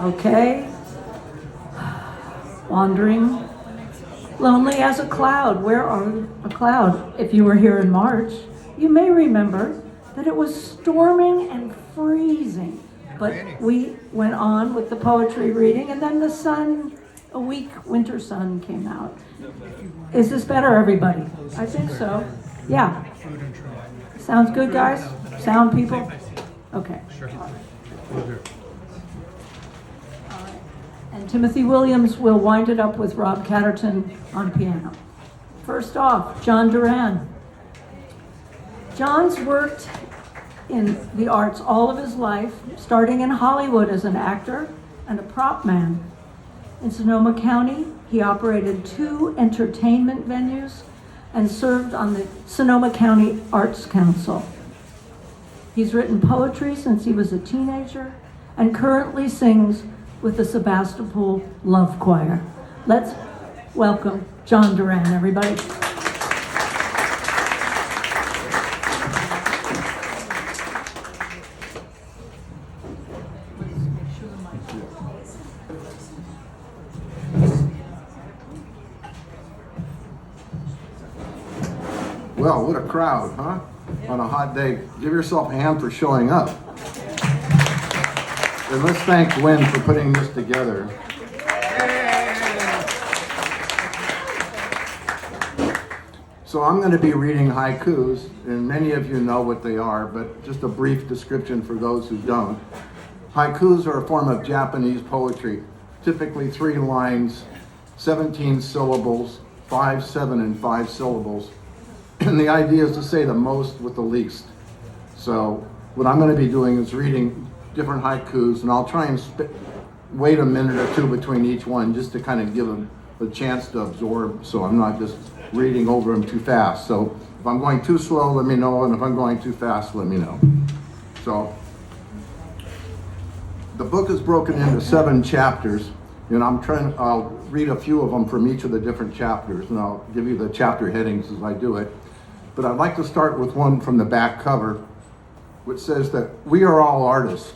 Okay. Wandering. Lonely as a cloud. Where are a cloud? If you were here in March, you may remember that it was storming and freezing. But we went on with the poetry reading, and then the sun, a weak winter sun came out. Is this better, everybody? I think so. Yeah. Sounds good, guys? Sound people? Okay. Sure. And Timothy Williams will wind it up with Rob Catterton on piano. First off, John Duran. John's worked in the arts all of his life, starting in Hollywood as an actor and a prop man. In Sonoma County, he operated 2 entertainment venues and served on the Sonoma County Arts Council. He's written poetry since he was a teenager and currently sings with the Sebastopol Love Choir. Let's welcome John Duran, everybody. Well, what a crowd, huh? On a hot day. Give yourself a hand for showing up. And let's thank Gwynn for putting this together. So I'm going to be reading haikus, and many of you know what they are, but just a brief description for those who don't. Haikus are a form of Japanese poetry, typically 3 lines, 17 syllables, 5, 7, and 5 syllables. And the idea is to say the most with the least. So what I'm going to be doing is reading different haikus, and I'll try and wait a minute or 2 between each one just to kind of give them a chance to absorb, so I'm not just reading over them too fast. So if I'm going too slow, let me know, and if I'm going too fast, let me know. So the book is broken into 7 chapters, and I'll read a few of them from each of the different chapters, and I'll give you the chapter headings as I do it. But I'd like to start with one from the back cover, which says that we are all artists.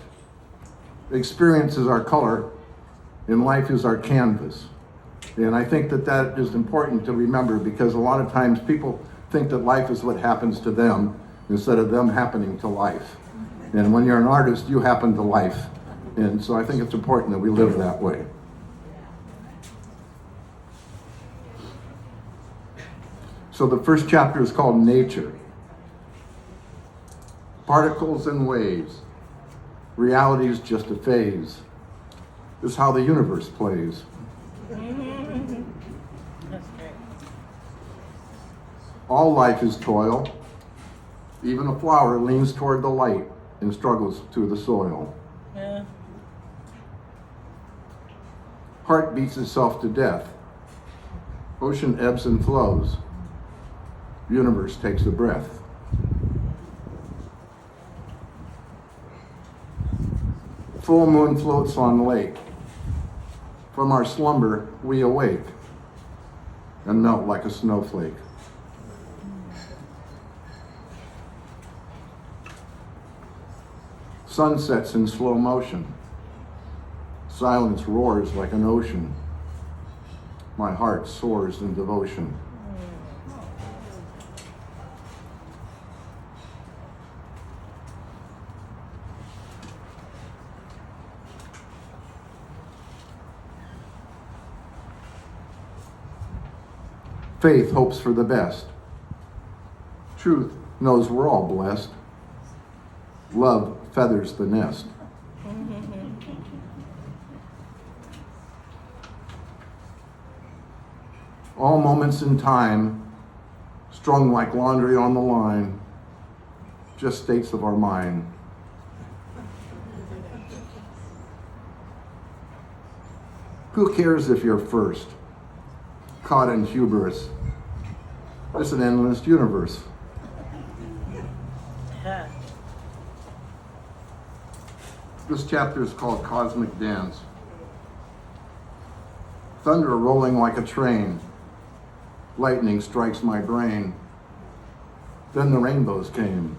Experience is our color, and life is our canvas. And I think that that is important to remember, because a lot of times people think that life is what happens to them instead of them happening to life. And when you're an artist, you happen to life. And so I think it's important that we live that way. So the first chapter is called Nature. Particles and waves. Reality is just a phase. This is how the universe plays. That's great. All life is toil. Even a flower leans toward the light and struggles through the soil. Yeah. Heart beats itself to death. Ocean ebbs and flows. Universe takes a breath. Full moon floats on lake. From our slumber, we awake and melt like a snowflake. Sun sets in slow motion. Silence roars like an ocean. My heart soars in devotion. Faith hopes for the best. Truth knows we're all blessed. Love feathers the nest. All moments in time, strung like laundry on the line, just states of our mind. Who cares if you're first? Caught in hubris. It's an endless universe. Yeah. This chapter is called Cosmic Dance. Thunder rolling like a train. Lightning strikes my brain. Then the rainbows came.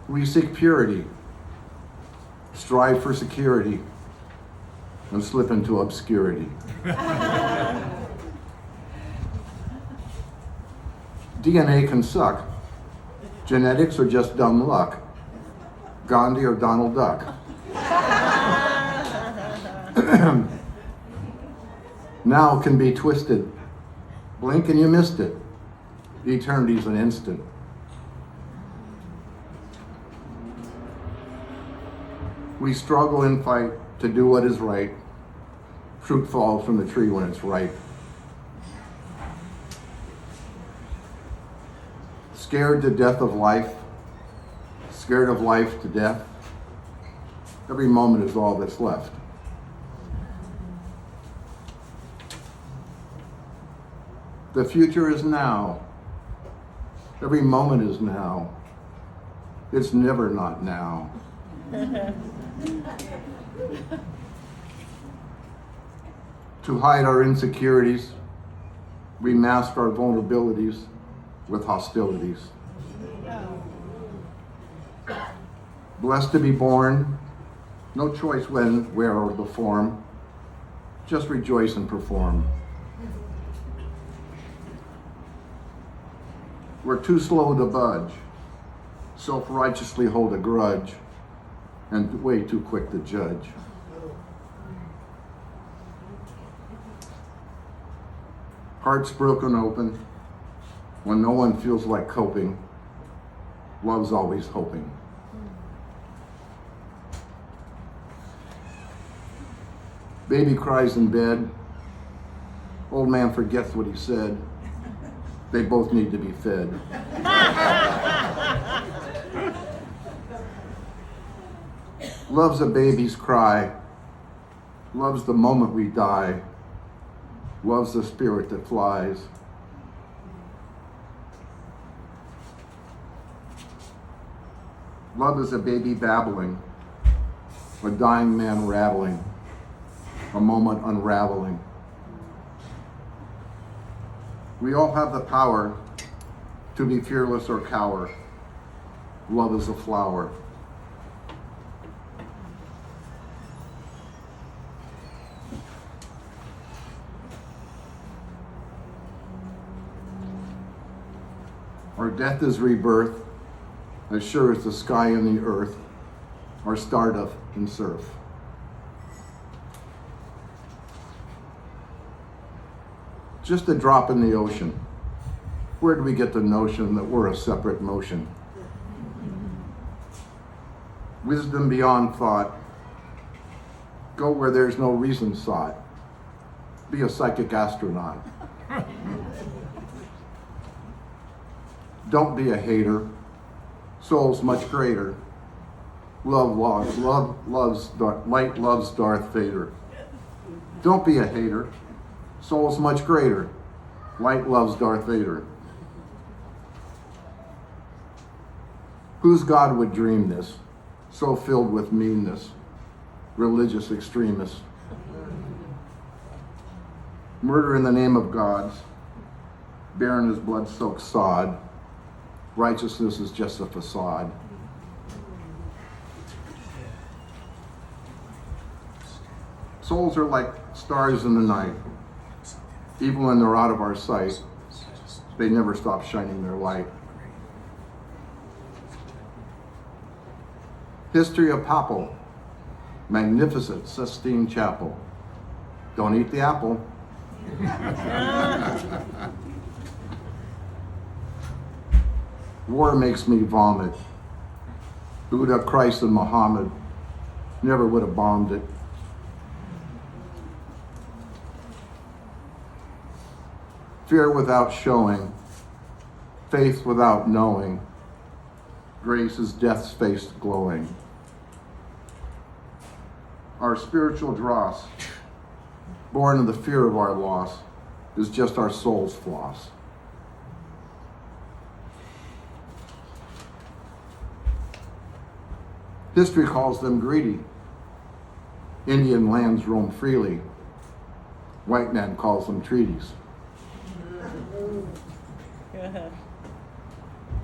We seek purity, strive for security, and slip into obscurity. DNA can suck. Genetics are just dumb luck. Gandhi or Donald Duck. Now can be twisted. Blink and you missed it. Eternity's an instant. We struggle and fight to do what is right. Fruit falls from the tree when it's ripe. Scared to death of life, scared of life to death. Every moment is all that's left. The future is now. Every moment is now. It's never not now. To hide our insecurities, we mask our vulnerabilities with hostilities. Blessed to be born, no choice when, where, or the form. Just rejoice and perform. We're too slow to budge, self-righteously hold a grudge, and way too quick to judge. Hearts broken open, when no one feels like coping, love's always hoping. Baby cries in bed, old man forgets what he said, they both need to be fed. Love's a baby's cry, love's the moment we die, love's the spirit that flies. Love is a baby babbling, a dying man rattling, a moment unraveling. We all have the power to be fearless or cower. Love is a flower. Our death is rebirth, as sure as the sky and the earth, our stardust and surf. Just a drop in the ocean. Where do we get the notion that we're a separate motion? Wisdom beyond thought. Go where there's no reason sought. Be a psychic astronaut. Don't be a hater. Soul's much greater. Light loves Darth Vader. Don't be a hater. Soul's much greater. Light loves Darth Vader. Whose God would dream this, so filled with meanness, religious extremists? Murder in the name of gods, barren as blood-soaked sod. Righteousness is just a facade. Souls are like stars in the night. Even when they're out of our sight, they never stop shining their light. History of Papal, magnificent Sistine Chapel. Don't eat the apple. War makes me vomit. Buddha, Christ, and Muhammad never would have bombed it. Fear without showing, faith without knowing, grace is death's face glowing. Our spiritual dross, born in the fear of our loss, is just our soul's floss. History calls them greedy. Indian lands roam freely. White man calls them treaties.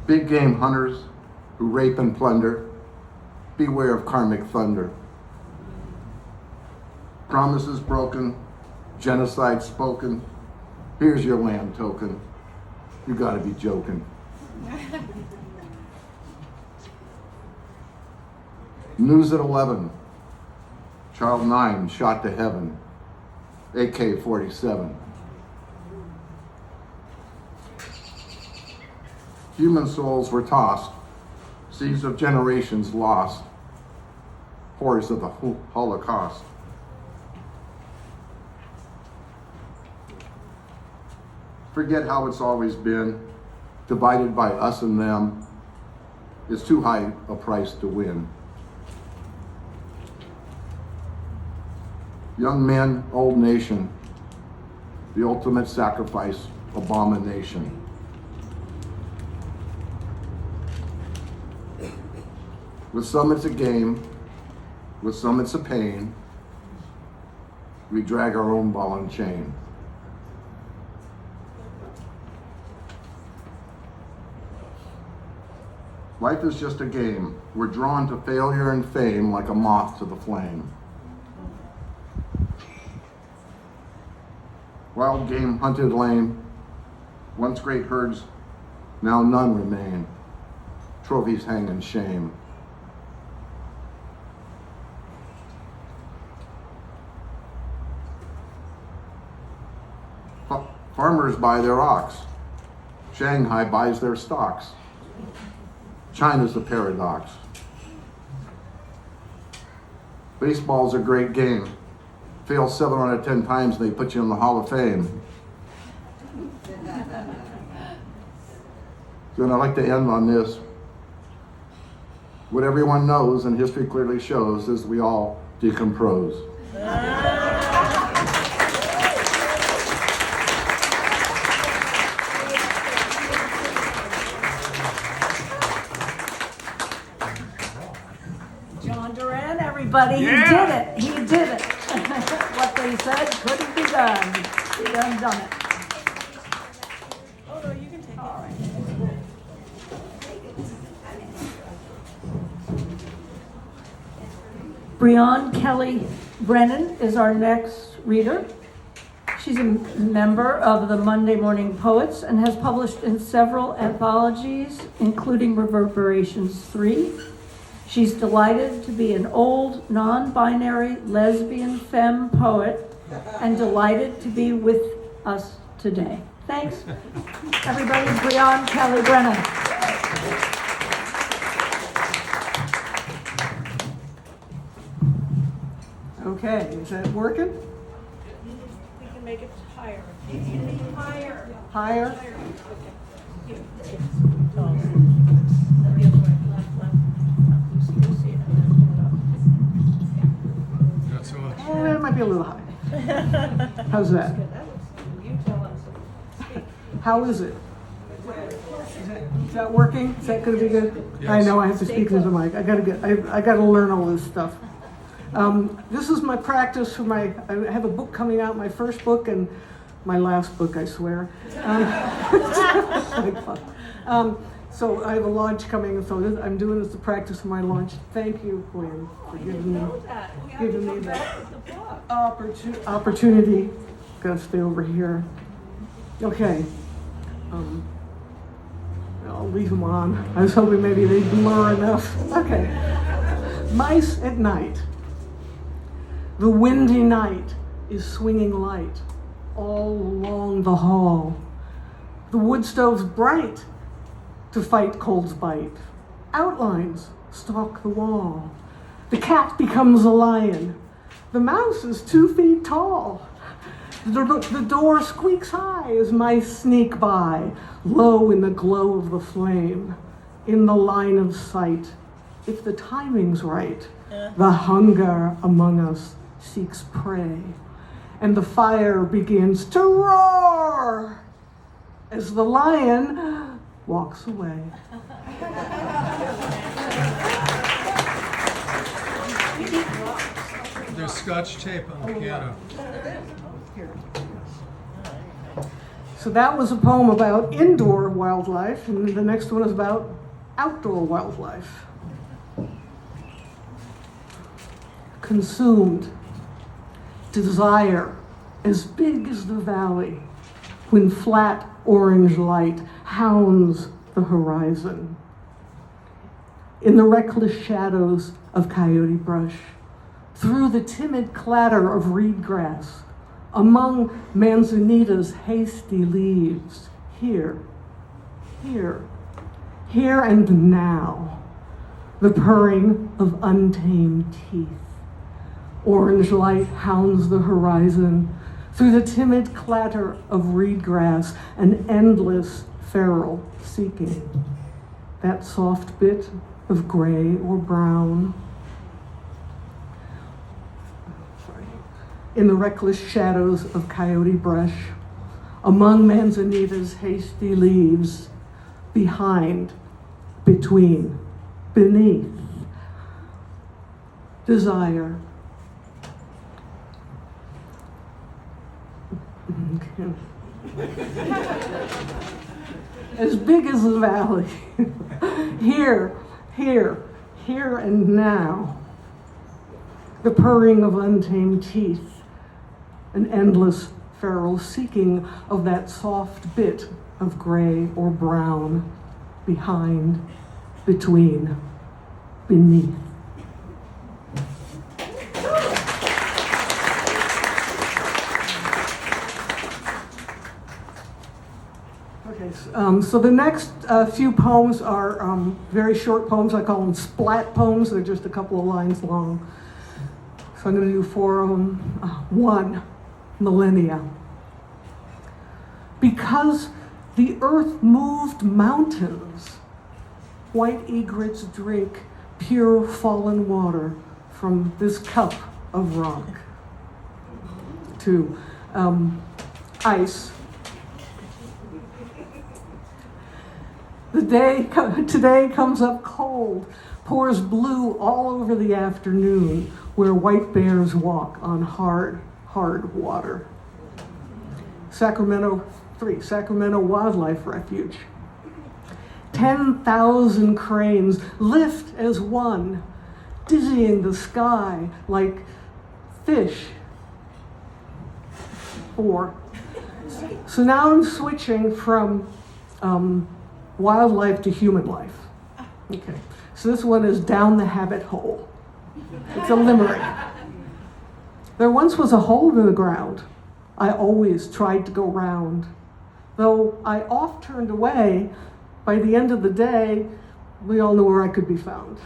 Big game hunters, who rape and plunder, beware of karmic thunder. Promises broken, genocide spoken, here's your land token. You gotta be joking. News at 11, child 9 shot to heaven, AK-47. Human souls were tossed, seeds of generations lost, horrors of the Holocaust. Forget how it's always been, divided by us and them, is too high a price to win. Young men, old nation, the ultimate sacrifice, abomination. With some it's a game, with some it's a pain. We drag our own ball and chain. Life is just a game. We're drawn to failure and fame like a moth to the flame. Wild game hunted lame, once great herds, now none remain. Trophies hang in shame. Farmers buy their ox. Shanghai buys their stocks. China's a paradox. Baseball's a great game. Fail 7 out of 10 times, they put you in the Hall of Fame. So I'd like to end on this. What everyone knows, and history clearly shows, is we all decompose. Duran, everybody, he did it. He did it. What they said couldn't be done. He done it. Oh, no, you can take it. All right. Briahn Kelly-Brennan is our next reader. She's a member of the Monday Morning Poets and has published in several anthologies, including Reverberations 3. She's delighted to be an old, non-binary, lesbian femme poet and delighted to be with us today. Thanks, everybody. Briahn Kelly-Brennan. Okay, is that working? We can make it higher. Higher. Higher? The other way, left. Lucy, go see it, and then pull it up. Not so much. Oh, it might be a little high. How's that? You tell us. Speak. How is it? Is that working? Is that gonna be good? Yes. I know I have to speak into the mic. I gotta learn all this stuff. This is my practice for I have a book coming out, my first book and my last book, I swear. So I have a launch coming, so I'm doing this to practice for my launch. Thank you, Gwynn, for giving me the opportunity. Gotta stay over here. Okay. I'll leave them on. I was hoping maybe they'd blur enough. Okay. Mice at night. The windy night is swinging light all along the hall. The wood stove's bright to fight cold's bite. Outlines stalk the wall. The cat becomes a lion. The mouse is 2 feet tall. The door squeaks high as mice sneak by, low in the glow of the flame, in the line of sight. If the timing's right, the hunger among us seeks prey, and the fire begins to roar as the lion walks away. There's scotch tape on the piano. So that was a poem about indoor wildlife, and the next one is about outdoor wildlife. Consumed. Desire, as big as the valley, when flat orange light hounds the horizon. In the reckless shadows of coyote brush, through the timid clatter of reed grass, among manzanita's hasty leaves, here and now, the purring of untamed teeth. Orange light hounds the horizon, through the timid clatter of reed grass, an endless feral seeking. That soft bit of gray or brown. In the reckless shadows of coyote brush, among manzanita's hasty leaves, behind, between, beneath. Desire. As big as the valley. Here and now. The purring of untamed teeth, an endless feral seeking of that soft bit of gray or brown, behind, between, beneath. So the next few poems are very short poems. I call them splat poems. They're just a couple of lines long. So I'm going to do 4 of them. 1, millennia. Because the earth moved mountains, white egrets drink pure fallen water from this cup of rock. 2, ice. Today comes up cold, pours blue all over the afternoon, where white bears walk on hard water. 3, Sacramento Wildlife Refuge. 10,000 cranes lift as one, dizzying the sky like fish. 4. So now I'm switching from wildlife to human life. Okay, so this one is Down the Habit Hole. It's a limerick. There once was a hole in the ground. I always tried to go round. Though I oft turned away, by the end of the day, we all knew where I could be found.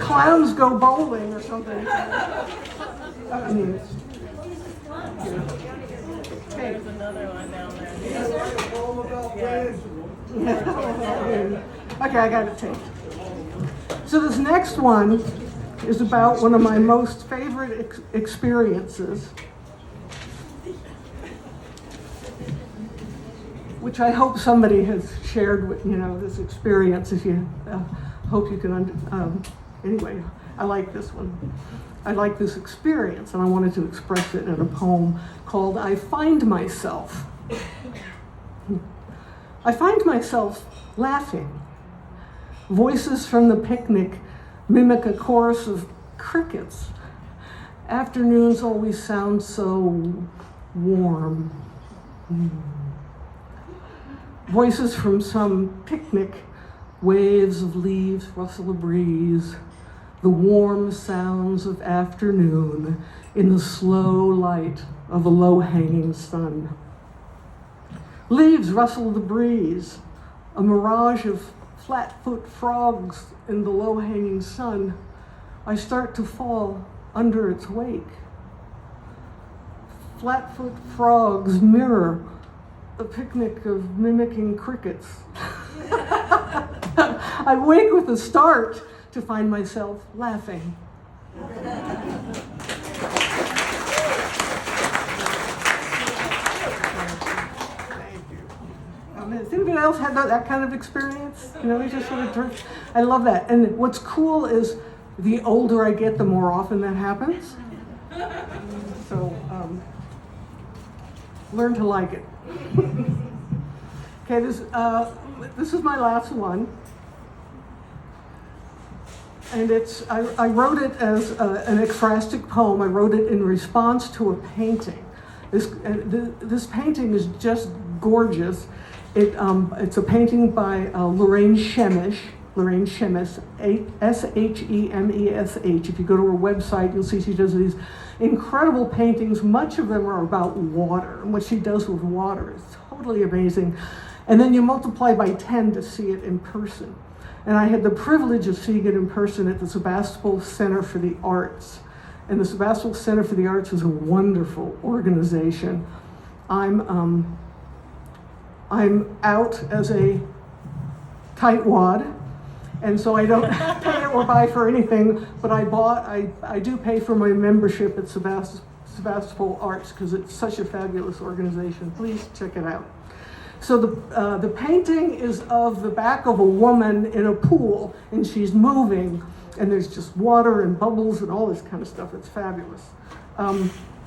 Clowns go bowling or something. I mean, There's another one down there. Okay, I got it taped. So this next one is about one of my most favorite experiences, which I hope somebody has shared with, this experience. If you hope you can anyway, I like this one. I like this experience, and I wanted to express it in a poem called I Find Myself. I find myself laughing. Voices from the picnic mimic a chorus of crickets. Afternoons always sound so warm. Voices from some picnic, waves of leaves rustle a breeze. The warm sounds of afternoon in the slow light of a low-hanging sun. Leaves rustle the breeze, a mirage of flat-foot frogs in the low-hanging sun. I start to fall under its wake. Flat-foot frogs mirror a picnic of mimicking crickets. I wake with a start to find myself laughing. else had that kind of experience? You know, you just sort of drift. I love that. And what's cool is the older I get, the more often that happens. So learn to like it. Okay, this is my last one. And I wrote it as an ekphrastic poem. I wrote it in response to a painting. This painting is just gorgeous. It's a painting by Lorraine Shemesh, Shemesh. If you go to her website, you'll see she does these incredible paintings. Much of them are about water, and what she does with water is totally amazing. And then you multiply by 10 to see it in person. And I had the privilege of seeing it in person at the Sebastopol Center for the Arts. And the Sebastopol Center for the Arts is a wonderful organization. I'm out as a tightwad, and so I don't pay or buy for anything, but I do pay for my membership at Sebastopol Arts because it's such a fabulous organization. Please check it out. So the painting is of the back of a woman in a pool, and she's moving, and there's just water and bubbles and all this kind of stuff. It's fabulous.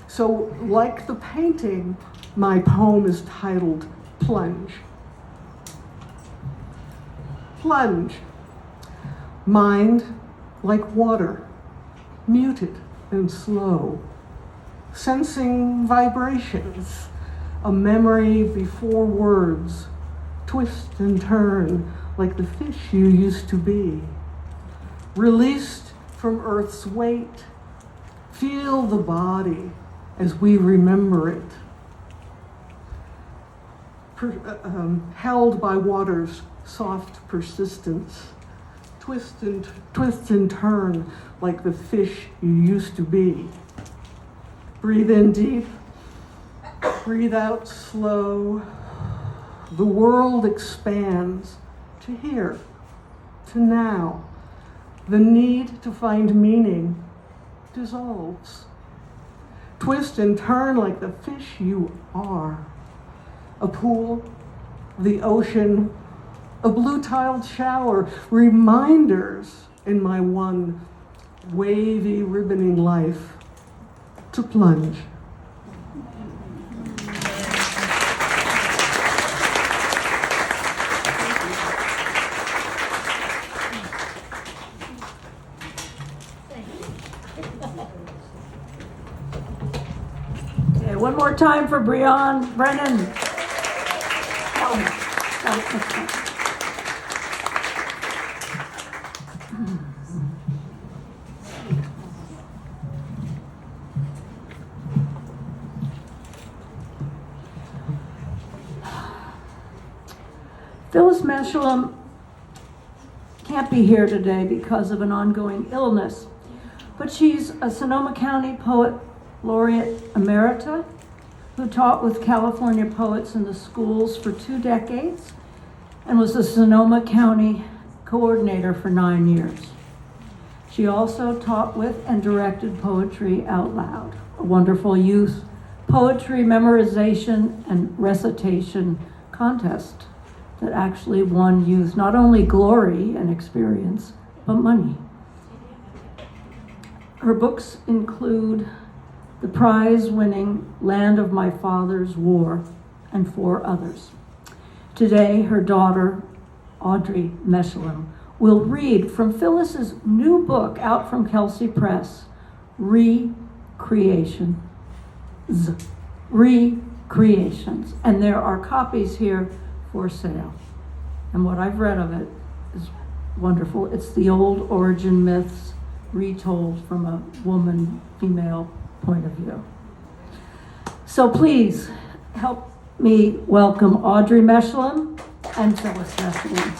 So like the painting, my poem is titled Plunge. Plunge. Mind like water, muted and slow, sensing vibrations, a memory before words, twist and turn like the fish you used to be. Released from Earth's weight, feel the body as we remember it. Held by water's soft persistence, twist and turn like the fish you used to be. Breathe in deep, breathe out slow. The world expands to here, to now. The need to find meaning dissolves. Twist and turn like the fish you are. A pool, the ocean, a blue-tiled shower, reminders in my one wavy, ribboning life to plunge. Okay, one more time for Briahn Brennan. Phyllis Meshulam can't be here today because of an ongoing illness, but she's a Sonoma County Poet Laureate Emerita who taught with California poets in the schools for 2 decades and was the Sonoma County coordinator for 9 years. She also taught with and directed Poetry Out Loud, a wonderful youth poetry memorization and recitation contest that actually won youth not only glory and experience, but money. Her books include the prize-winning Land of My Father's War and 4 others. Today, her daughter, Audrey Meshulam, will read from Phyllis's new book out from Kelsey Press, Recreations. And there are copies here for sale. And what I've read of it is wonderful. It's the old origin myths retold from a woman, female point of view. So please help me welcome Audrey Meshulam and Phyllis Meshulam.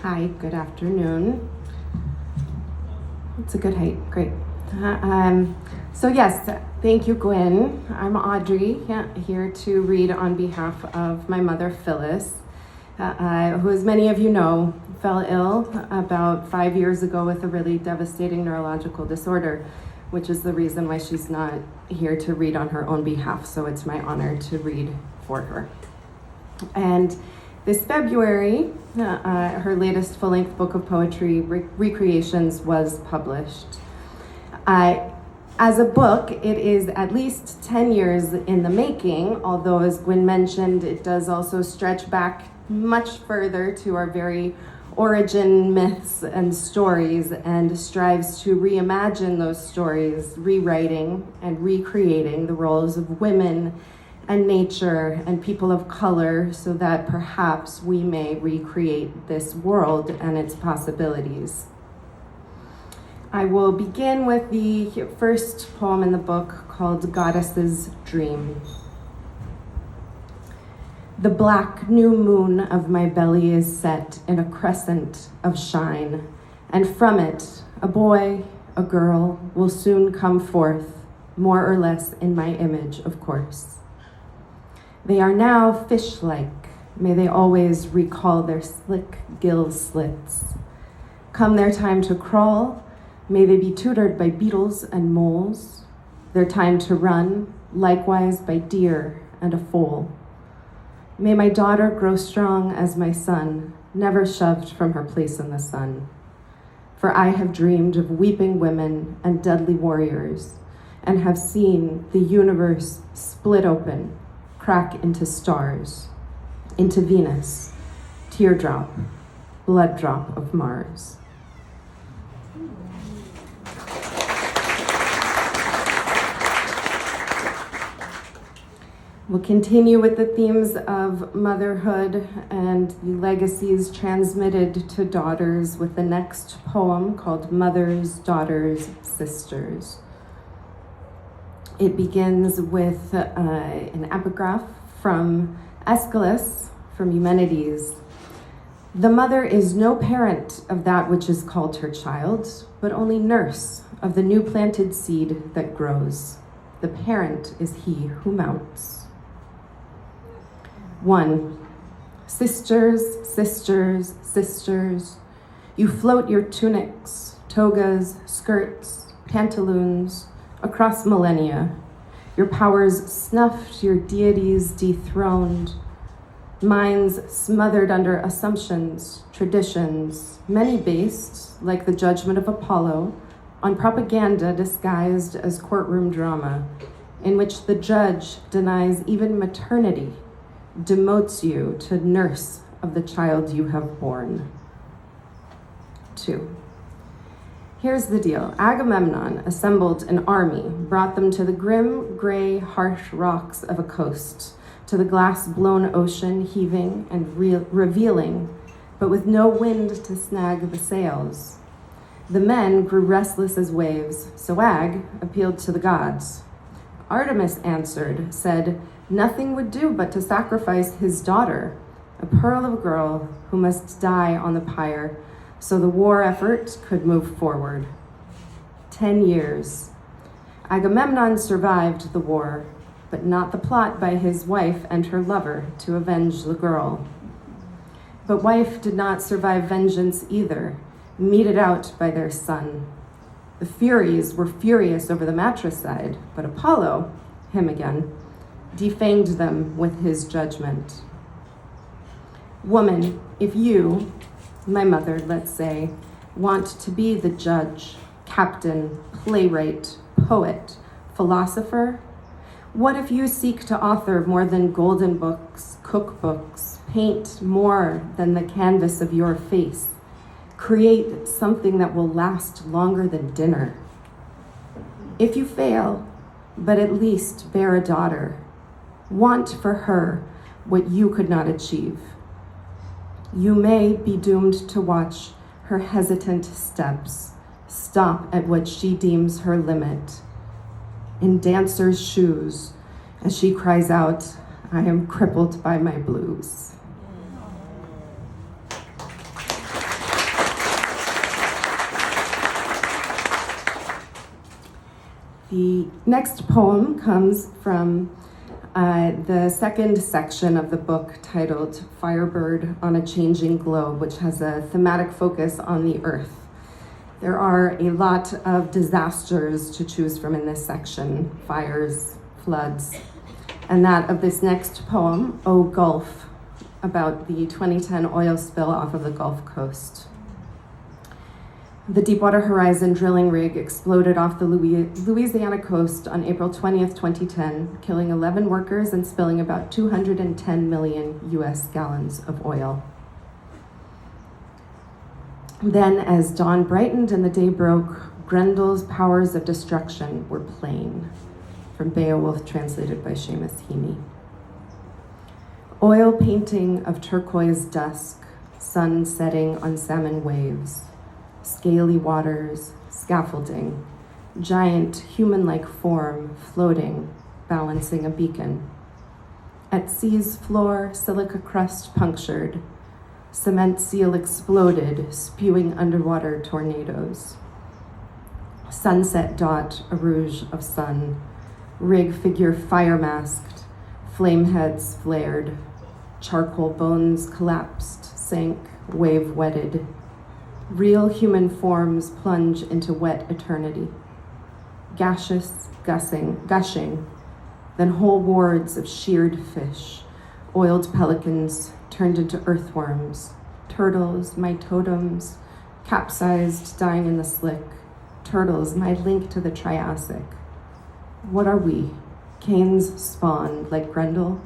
Hi, good afternoon. It's a good height, great. So yes, thank you, Gwynn. I'm Audrey, here to read on behalf of my mother, Phyllis. who, as many of you know, fell ill about 5 years ago with a really devastating neurological disorder, which is the reason why she's not here to read on her own behalf. So it's my honor to read for her. And this February, her latest full-length book of poetry, Recreations, was published. As a book, it is at least 10 years in the making, although, as Gwynn mentioned, it does also stretch back much further to our very origin myths and stories, and strives to reimagine those stories, rewriting and recreating the roles of women and nature and people of color, so that perhaps we may recreate this world and its possibilities. I will begin with the first poem in the book, called Goddess's Dream. The black new moon of my belly is set in a crescent of shine, and from it, a boy, a girl, will soon come forth, more or less in my image, of course. They are now fish-like, may they always recall their slick gill slits. Come their time to crawl, may they be tutored by beetles and moles, their time to run, likewise by deer and a foal. May my daughter grow strong as my son, never shoved from her place in the sun. For I have dreamed of weeping women and deadly warriors, and have seen the universe split open, crack into stars, into Venus, teardrop, blood drop of Mars. We'll continue with the themes of motherhood and the legacies transmitted to daughters with the next poem called Mothers, Daughters, Sisters. It begins with an epigraph from Aeschylus, from Eumenides. The mother is no parent of that which is called her child, but only nurse of the new planted seed that grows. The parent is he who mounts. 1. Sisters, sisters, sisters, you float your tunics, togas, skirts, pantaloons across millennia. Your powers snuffed, your deities dethroned, minds smothered under assumptions, traditions, many based, like the judgment of Apollo, on propaganda disguised as courtroom drama, in which the judge denies even maternity, demotes you to nurse of the child you have borne. 2. Here's the deal. Agamemnon assembled an army, brought them to the grim, gray, harsh rocks of a coast, to the glass-blown ocean heaving and revealing, but with no wind to snag the sails. The men grew restless as waves, so Ag appealed to the gods. Artemis answered, said, nothing would do but to sacrifice his daughter, a pearl of a girl who must die on the pyre, so the war effort could move forward. 10 years. Agamemnon survived the war, but not the plot by his wife and her lover to avenge the girl. But wife did not survive vengeance either, meted out by their son. The Furies were furious over the matricide, but Apollo, him again, defanged them with his judgment. Woman, if you, my mother, let's say, want to be the judge, captain, playwright, poet, philosopher, what if you seek to author more than golden books, cookbooks, paint more than the canvas of your face, create something that will last longer than dinner? If you fail, but at least bear a daughter, want for her what you could not achieve. You may be doomed to watch her hesitant steps stop at what she deems her limit, in dancer's shoes, as she cries out, I am crippled by my blues. The next poem comes from The second section of the book, titled Firebird on a Changing Globe, which has a thematic focus on the earth. There are a lot of disasters to choose from in this section: fires, floods, and that of this next poem, O Gulf, about the 2010 oil spill off of the Gulf Coast. The Deepwater Horizon drilling rig exploded off the Louisiana coast on April 20th, 2010, killing 11 workers and spilling about 210 million US gallons of oil. Then, as dawn brightened and the day broke, Grendel's powers of destruction were plain. From Beowulf, translated by Seamus Heaney. Oil painting of turquoise dusk, sun setting on salmon waves, scaly waters, scaffolding, giant human-like form floating, balancing a beacon. At sea's floor, silica crust punctured, cement seal exploded, spewing underwater tornadoes. Sunset dot, a rouge of sun, rig figure fire masked, flame heads flared, charcoal bones collapsed, sank, wave wetted. Real human forms plunge into wet eternity. Gaseous, gushing, then whole wards of sheared fish, oiled pelicans turned into earthworms, turtles, my totems, capsized, dying in the slick, turtles, my link to the Triassic. What are we? Cain's spawn, like Grendel,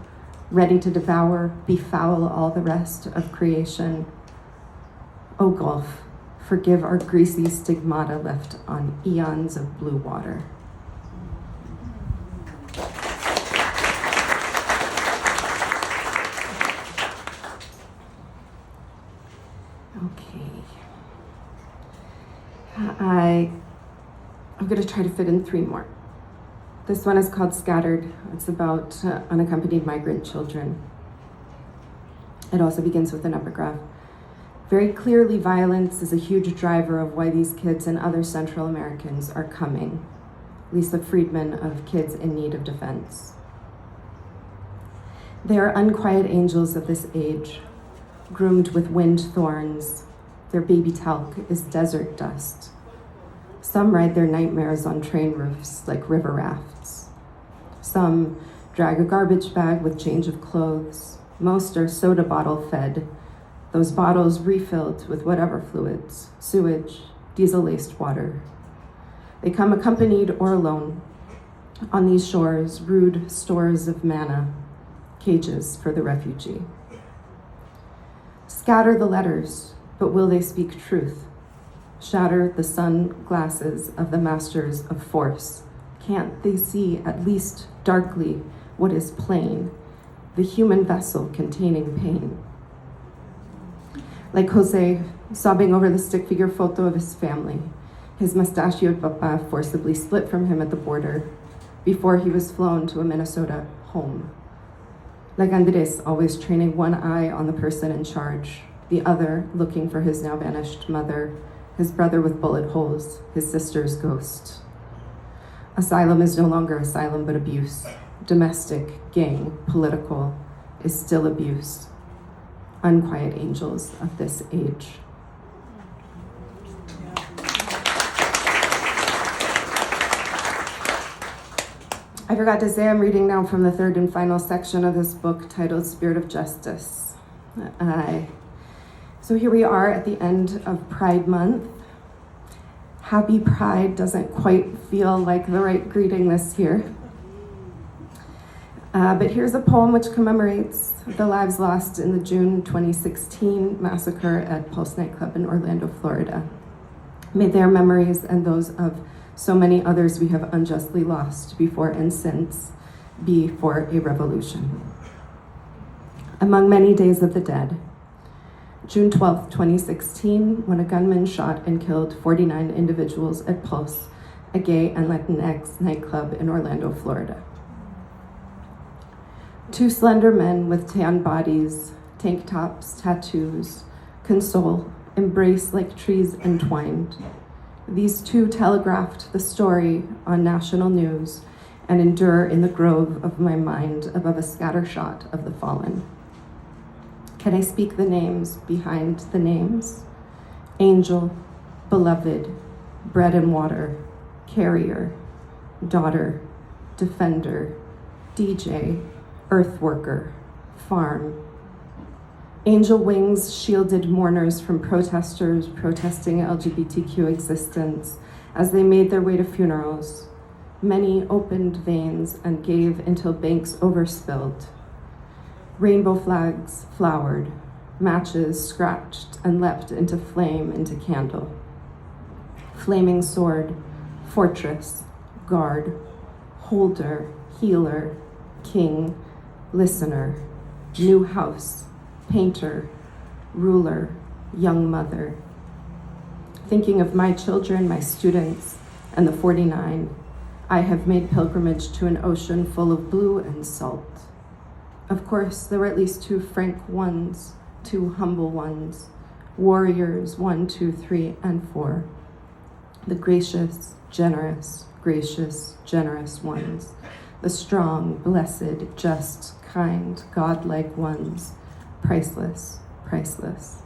ready to devour, befoul all the rest of creation. O Gulf, forgive our greasy stigmata left on eons of blue water. Okay. I'm going to try to fit in 3 more. This one is called Scattered. It's about unaccompanied migrant children. It also begins with an epigraph. Very clearly, violence is a huge driver of why these kids and other Central Americans are coming. Lisa Friedman of Kids in Need of Defense. They are unquiet angels of this age, groomed with wind thorns. Their baby talc is desert dust. Some ride their nightmares on train roofs like river rafts. Some drag a garbage bag with change of clothes. Most are soda bottle fed, those bottles refilled with whatever fluids, sewage, diesel-laced water. They come accompanied or alone. On these shores, rude stores of manna, cages for the refugee. Scatter the letters, but will they speak truth? Shatter the sunglasses of the masters of force. Can't they see, at least darkly, what is plain, the human vessel containing pain? Like Jose, sobbing over the stick figure photo of his family, his mustachioed papa forcibly split from him at the border before he was flown to a Minnesota home. Like Andres, always training one eye on the person in charge, the other looking for his now vanished mother, his brother with bullet holes, his sister's ghost. Asylum is no longer asylum, but abuse. Domestic, gang, political, is still abuse. Unquiet angels of this age. I forgot to say I'm reading now from the 3rd and final section of this book titled Spirit of Justice. So here we are at the end of Pride Month. Happy Pride doesn't quite feel like the right greeting this year. But here's a poem which commemorates the lives lost in the June 2016 massacre at Pulse nightclub in Orlando, Florida. May their memories and those of so many others we have unjustly lost before and since be for a revolution. Among many days of the dead, June 12th, 2016, when a gunman shot and killed 49 individuals at Pulse, a gay and Latinx nightclub in Orlando, Florida. 2 slender men with tan bodies, tank tops, tattoos, console, embrace like trees entwined. These 2 telegraphed the story on national news and endure in the grove of my mind above a scattershot of the fallen. Can I speak the names behind the names? Angel, beloved, bread and water, carrier, daughter, defender, DJ, earthworker, farm. Angel wings shielded mourners from protesters protesting LGBTQ existence as they made their way to funerals. Many opened veins and gave until banks overspilled. Rainbow flags flowered, matches scratched and leapt into flame, into candle. Flaming sword, fortress, guard, holder, healer, king, listener, new house, painter, ruler, young mother. Thinking of my children, my students, and the 49, I have made pilgrimage to an ocean full of blue and salt. Of course, there were at least 2 frank ones, 2 humble ones, warriors 1, 2, 3, and 4. The gracious, generous ones. The strong, blessed, just, kind, godlike ones. Priceless, priceless.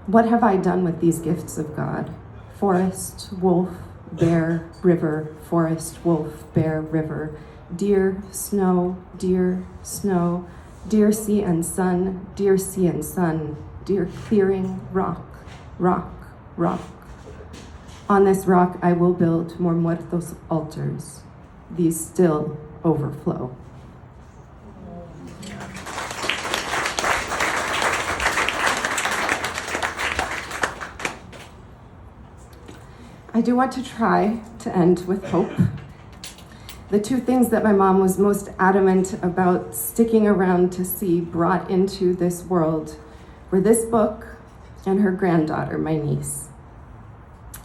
What have I done with these gifts of God? Forest, wolf, bear, river, forest, wolf, bear, river, deer, snow, deer sea and sun, deer sea and sun, deer clearing, rock, rock, rock. On this rock I will build more muertos altars. These still overflow. I do want to try to end with hope. The 2 things that my mom was most adamant about sticking around to see brought into this world were this book and her granddaughter, my niece.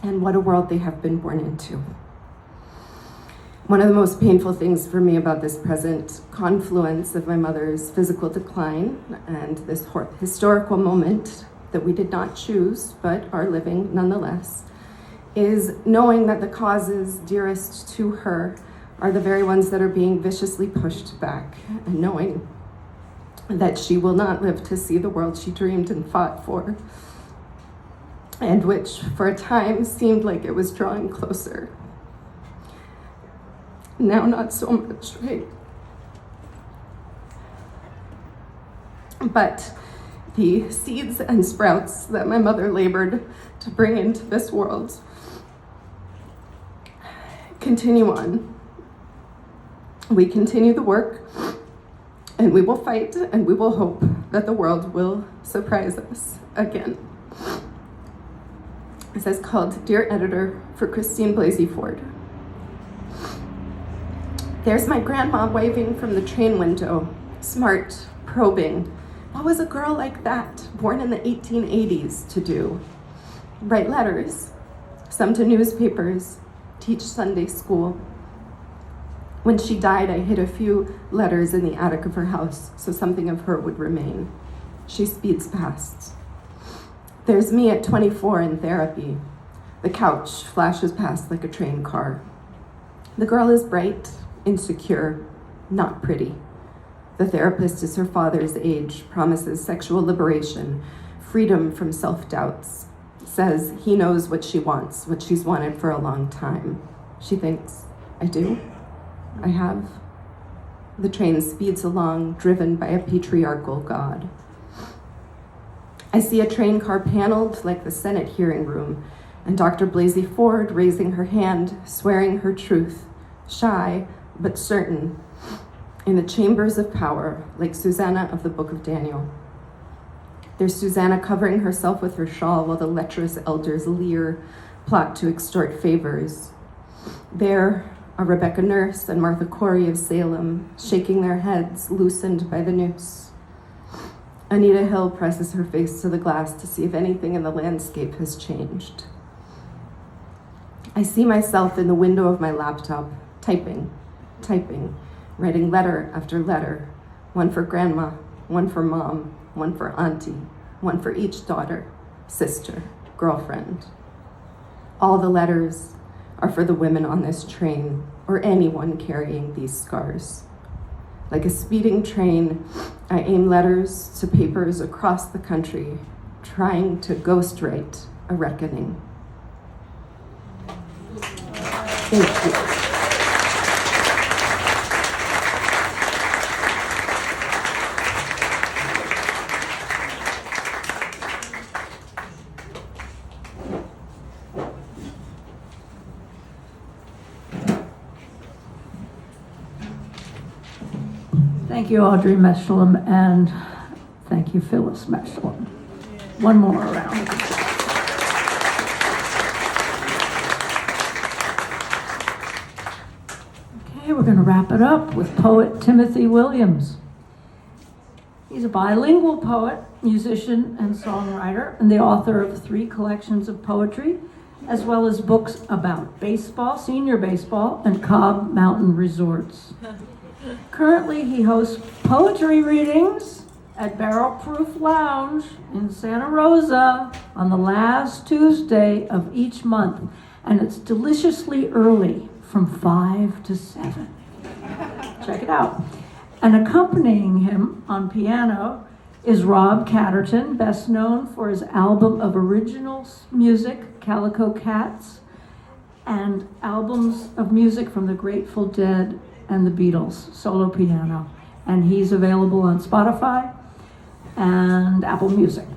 And what a world they have been born into. One of the most painful things for me about this present confluence of my mother's physical decline and this historical moment that we did not choose but are living nonetheless is knowing that the causes dearest to her are the very ones that are being viciously pushed back, and knowing that she will not live to see the world she dreamed and fought for, and which for a time seemed like it was drawing closer. Now not so much, right? But the seeds and sprouts that my mother labored to bring into this world continue on. We continue the work, and we will fight, and we will hope that the world will surprise us again. This is called Dear Editor for Christine Blasey Ford. There's my grandma waving from the train window, smart, probing. What was a girl like that, born in the 1880s, to do? Write letters, some to newspapers, teach Sunday school. When she died, I hid a few letters in the attic of her house so something of her would remain. She speeds past. There's me at 24 in therapy. The couch flashes past like a train car. The girl is bright, insecure, not pretty. The therapist is her father's age, promises sexual liberation, freedom from self-doubts, says he knows what she wants, what she's wanted for a long time. She thinks, I do? I have? The train speeds along, driven by a patriarchal God. I see a train car paneled like the Senate hearing room, and Dr. Blasey Ford raising her hand, swearing her truth, shy but certain, in the chambers of power, like Susanna of the Book of Daniel. There's Susanna covering herself with her shawl while the lecherous elders leer, plot to extort favors. There are Rebecca Nurse and Martha Corey of Salem, shaking their heads, loosened by the noose. Anita Hill presses her face to the glass to see if anything in the landscape has changed. I see myself in the window of my laptop, typing, writing letter after letter, one for grandma, one for mom, one for auntie, one for each daughter, sister, girlfriend. All the letters are for the women on this train, or anyone carrying these scars. Like a speeding train, I aim letters to papers across the country, trying to ghostwrite a reckoning. Thank you. Thank you, Audrey Meshulam, and thank you, Phyllis Meshulam. One more round. Okay, we're going to wrap it up with poet Timothy Williams. He's a bilingual poet, musician, and songwriter, and the author of 3 collections of poetry, as well as books about baseball, senior baseball, and Cobb Mountain resorts. Currently, he hosts poetry readings at Barrel Proof Lounge in Santa Rosa on the last Tuesday of each month, and it's deliciously early from 5 to 7. Check it out. And accompanying him on piano is Rob Catterton, best known for his album of original music, Calico Cats, and albums of music from the Grateful Dead and the Beatles, solo piano. And he's available on Spotify and Apple Music.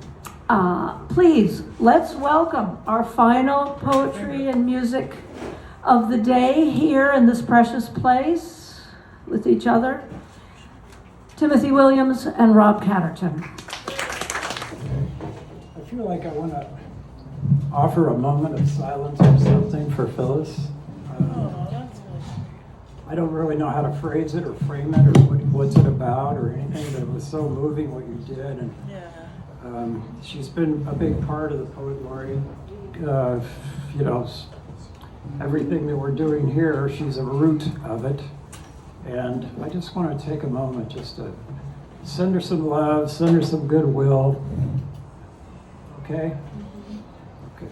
Please, let's welcome our final poetry and music of the day here in this precious place with each other. Timothy Williams and Rob Catterton. I feel like I want to offer a moment of silence or something for Phyllis. I don't really know how to phrase it or frame it or what's it about or anything, but it was so moving what you did. And she's been a big part of the Poet Laureate. Everything that we're doing here, she's a root of it. And I just want to take a moment just to send her some love, send her some goodwill. Okay? Okay.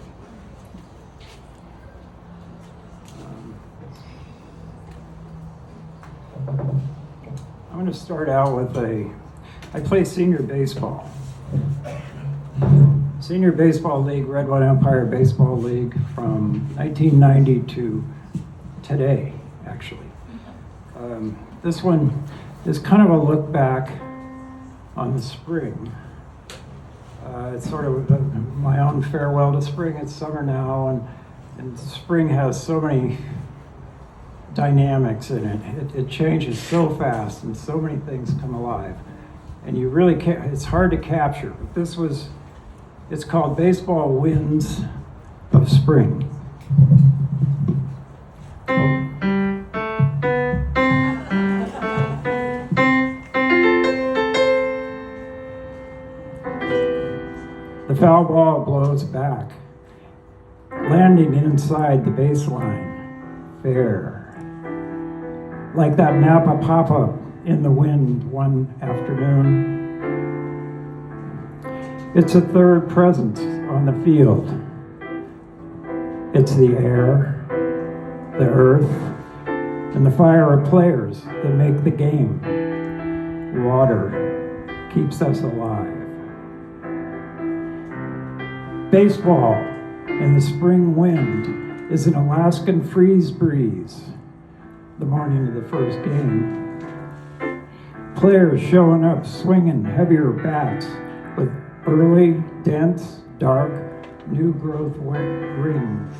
I'm going to start out with I play senior baseball. Senior Baseball League, Redwood Empire Baseball League from 1990 to today, actually. This one is kind of a look back on the spring. It's sort of my own farewell to spring. It's summer now, and spring has so many dynamics in it. It changes so fast, and so many things come alive. And you really can't, it's hard to capture. But it's called Baseball Winds of Spring. The foul ball blows back, landing inside the baseline, fair. Like that Napa pop-up in the wind one afternoon. It's a third presence on the field. It's the air, the earth, and the fire of players that make the game. Water keeps us alive. Baseball in the spring wind is an Alaskan freeze breeze the morning of the first game. Players showing up swinging heavier bats with early, dense, dark, new growth rings.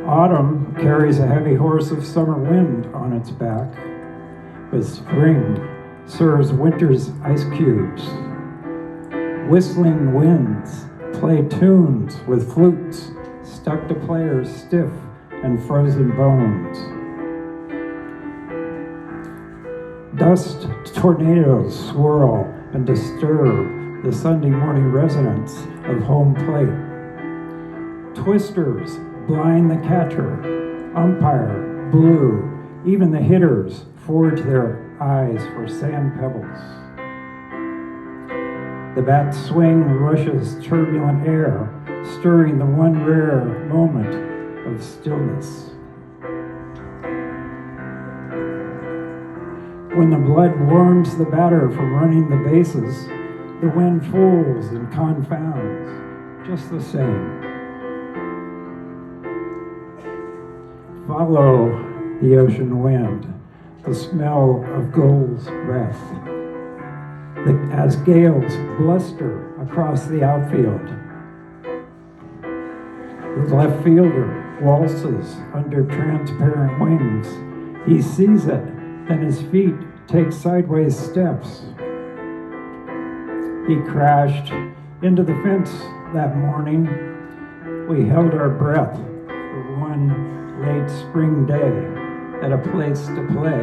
Autumn carries a heavy horse of summer wind on its back, but spring serves winter's ice cubes. Whistling winds play tunes with flutes stuck to players' stiff and frozen bones. Dust tornadoes swirl and disturb the Sunday morning residents of home plate. Twisters blind the catcher, umpire blue, even the hitters forge their eyes for sand pebbles. The bat's swing rushes turbulent air, stirring the one rare moment of stillness. When the blood warms the batter from running the bases, the wind fools and confounds, just the same. Follow the ocean wind, the smell of gull's breath, as gales bluster across the outfield. The left fielder waltzes under transparent wings. He sees it, and his feet take sideways steps. He crashed into the fence that morning. We held our breath for one late spring day at a place to play.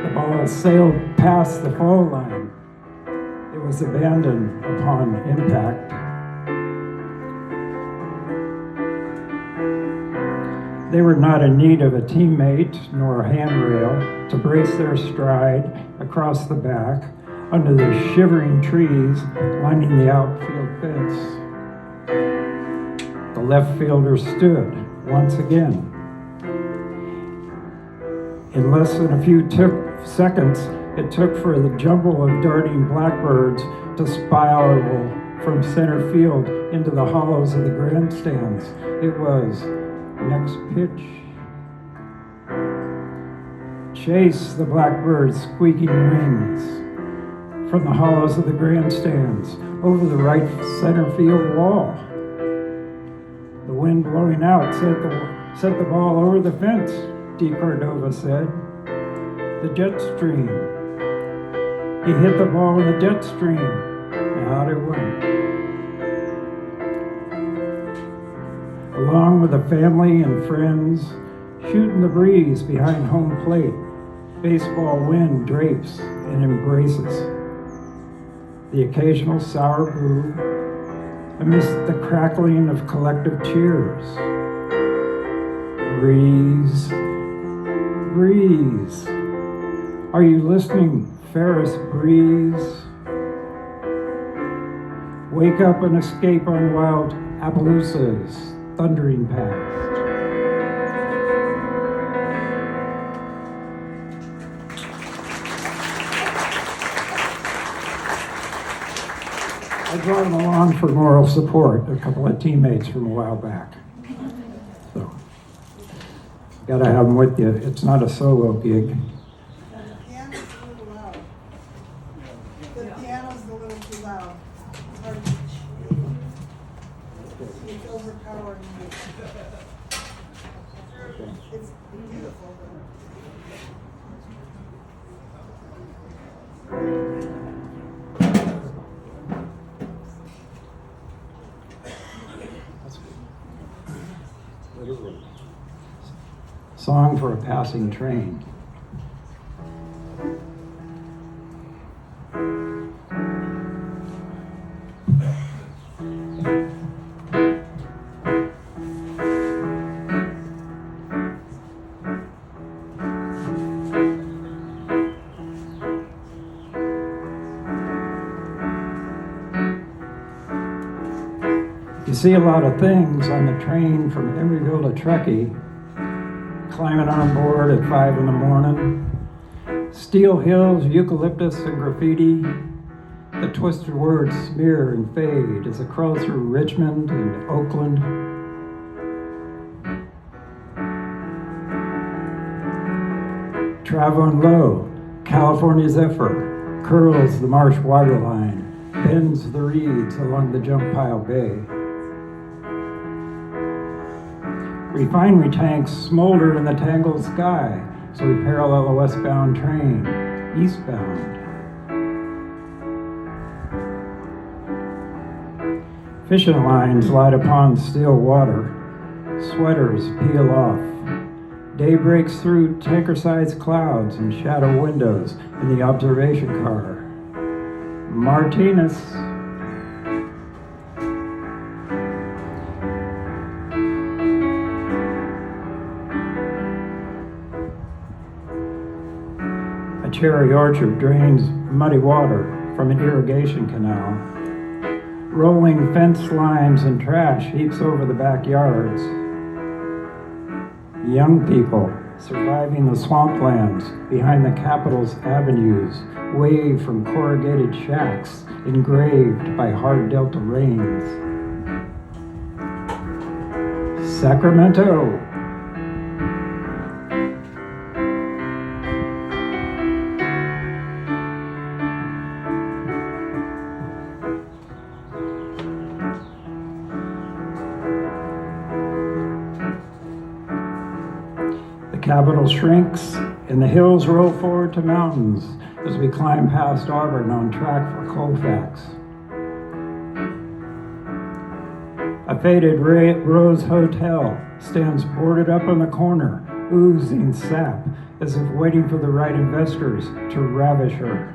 The ball sailed past the fall line. It was abandoned upon impact. They were not in need of a teammate nor a handrail to brace their stride across the back under the shivering trees lining the outfield fence. The left fielder stood once again. In less than a few seconds, it took for the jumble of darting blackbirds to spiral from center field into the hollows of the grandstands. It was next pitch. Chase the blackbird's squeaking wings from the hollows of the grandstands over the right center field wall. The wind blowing out set the ball over the fence, D. Cordova said. The jet stream. He hit the ball in the jet stream, and out it went. Along with the family and friends, shooting the breeze behind home plate, baseball wind drapes and embraces. The occasional sour brew amidst the crackling of collective cheers. Breeze, breeze, are you listening, fairest breeze? Wake up and escape on wild Appaloosas thundering past. I brought him along for moral support, a couple of teammates from a while back. So, gotta have them with you. It's not a solo gig. The piano's a little loud. The piano's a little too loud. It's hard to it's overpowering me. It's beautiful though. Song for a passing train. You see a lot of things on the train from Emeryville to Truckee. Climbing on board at 5 in the morning. Steel hills, eucalyptus, and graffiti. The twisted words smear and fade as it crawls through Richmond and Oakland. Traveling low, California zephyr curls the marsh waterline, bends the reeds along the jump pile bay. Refinery tanks smolder in the tangled sky, so we parallel a westbound train, eastbound. Fishing lines light upon still water, sweaters peel off. Day breaks through tanker-sized clouds and shadow windows in the observation car. Martinez. Cherry orchard drains muddy water from an irrigation canal. Rolling fence lines and trash heaps over the backyards. Young people surviving the swamplands behind the Capitol's avenues, wave from corrugated shacks engraved by hard delta rains. Sacramento. The Capitol shrinks and the hills roll forward to mountains as we climb past Auburn on track for Colfax. A faded Rose Hotel stands boarded up on the corner, oozing sap as if waiting for the right investors to ravish her.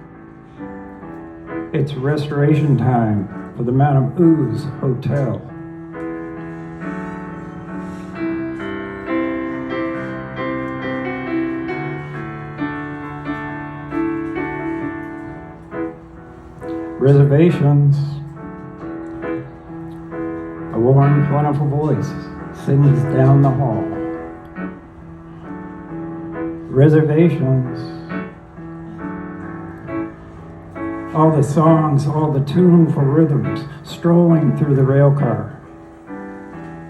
It's restoration time for the Madame Ooze Hotel. Reservations. A warm, plentiful voice sings down the hall. Reservations. All the songs, all the tuneful rhythms strolling through the rail car.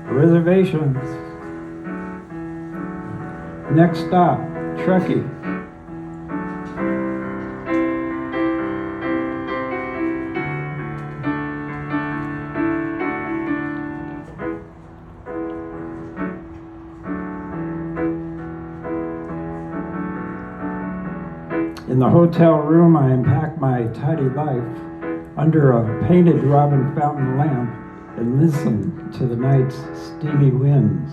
Reservations. Next stop, Truckee. In the hotel room, I unpack my tidy life under a painted robin fountain lamp and listen to the night's steamy winds.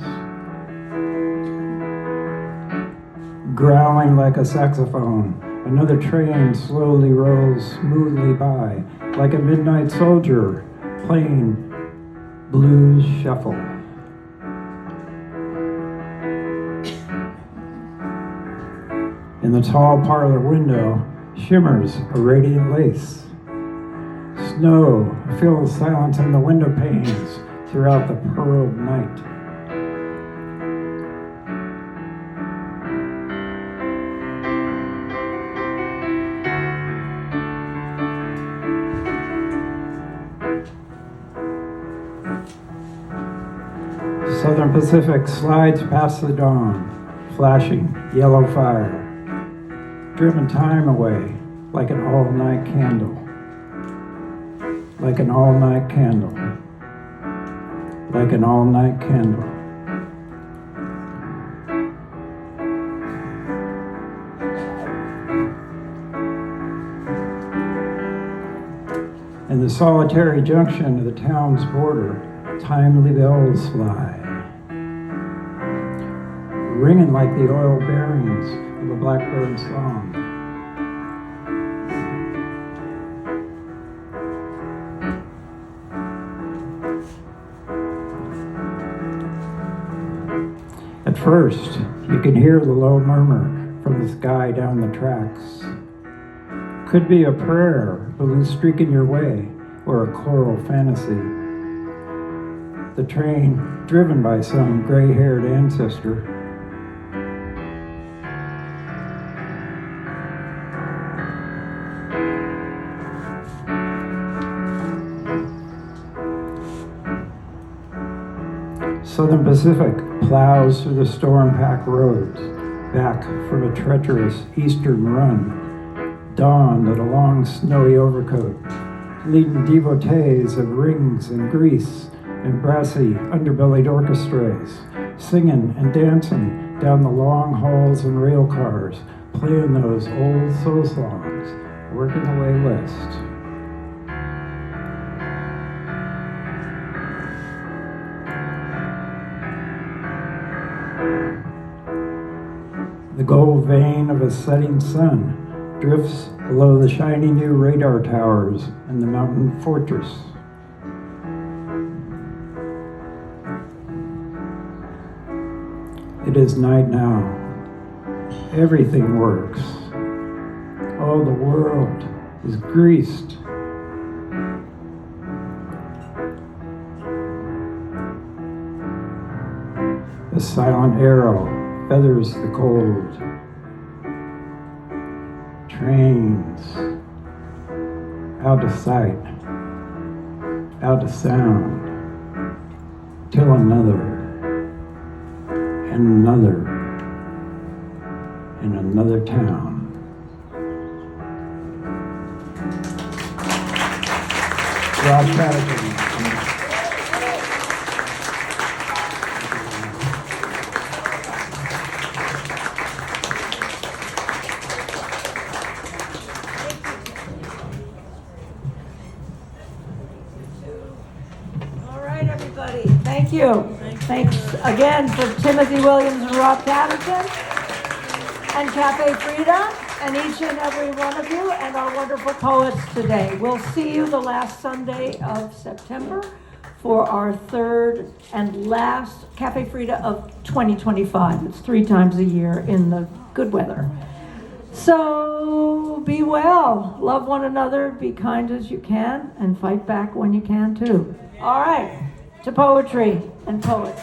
Growling like a saxophone, another train slowly rolls smoothly by, like a midnight soldier playing blues shuffle. In the tall parlor window shimmers a radiant lace. Snow fills silence in the window panes throughout the pearled night. Southern Pacific slides past the dawn, flashing yellow fire. Driven time away like an all-night candle. Like an all-night candle. Like an all-night candle. In the solitary junction of the town's border, timely bells fly, ringing like the oil bearings of a blackbird song. At first, you can hear the low murmur from the sky down the tracks. Could be a prayer, a blue streak in your way, or a choral fantasy. The train, driven by some gray-haired ancestor, Southern Pacific plows through the storm-packed roads, back from a treacherous eastern run, donned in a long snowy overcoat, leading devotees of rings and grease and brassy underbellied orchestras, singing and dancing down the long halls and rail cars, playing those old soul songs, working the way west. The gold vein of a setting sun drifts below the shiny new radar towers and the mountain fortress. It is night now. Everything works. Oh, the world is greased. The silent arrow feathers the cold. Trains, out of sight, out of sound, till another, and another, in another town. Rob Catterton. All right, everybody, thank you. Thanks again for Timothy Williams and Rob Catterton and Cafe Frida and each and every one of you and our wonderful poets today. We'll see you the last Sunday of September for our third and last Cafe Frida of 2025. It's 3 times a year in the good weather. So be well, love one another, be kind as you can, and fight back when you can too. All right, to poetry and poets.